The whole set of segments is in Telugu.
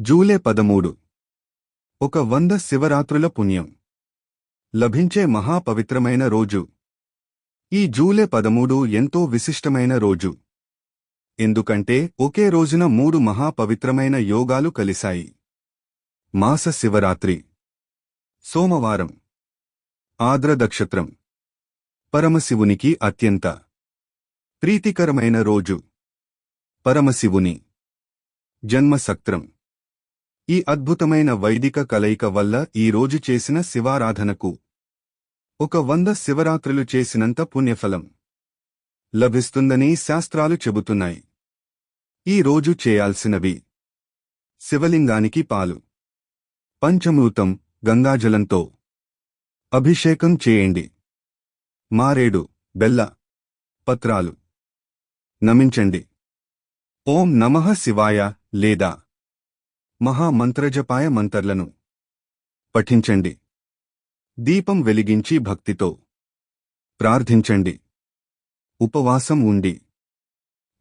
జూలై 13 ఒక 100 శివరాత్రుల పుణ్యం లభించే మహాపవిత్రమైన రోజు. ఈ జూలై 13 ఎంతో విశిష్టమైన రోజు. ఎందుకంటే ఒకే రోజున 3 మహాపవిత్రమైన యోగాలు కలిశాయి. మాస శివరాత్రి, సోమవారం, ఆర్ద్ర నక్షత్రం, పరమశివునికి అత్యంత ప్రీతికరమైన రోజు, పరమశివుని జన్మ సక్త్రం. ఈ అద్భుతమైన వైదిక కలయిక వల్ల ఈ రోజు చేసిన శివారాధనకు ఒక 100 శివరాత్రులు చేసినంత పుణ్యఫలం లభిస్తుందని శాస్త్రాలు చెబుతున్నాయి. ఈ రోజు చేయాల్సినవి: శివలింగానికి పాలు, పంచమృతం, గంగాజలంతో అభిషేకం చేయండి. మారేడు, బెల్ల పత్రాలు నమించండి. ఓం నమః శివాయ లేదా మహామంత్రజపాయ మంత్రాలను పఠించండి. దీపం వెలిగించి భక్తితో ప్రార్థించండి. ఉపవాసం ఉండి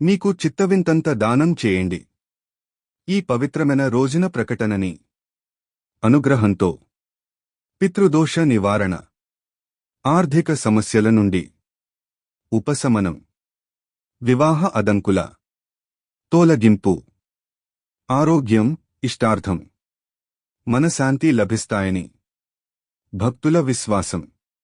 మీకు చిత్తవింతంత దానం చేయండి. ఈ పవిత్రమైన రోజున ప్రకటనని అనుగ్రహంతో పితృదోష నివారణ, ఆర్థిక సమస్యల నుండి ఉపశమనం, వివాహ అదంకుల తొలగింపు, ఆరోగ్యం, ఇష్టార్థం, మనశాంతి లభిస్తాయని భక్తుల విశ్వాసం.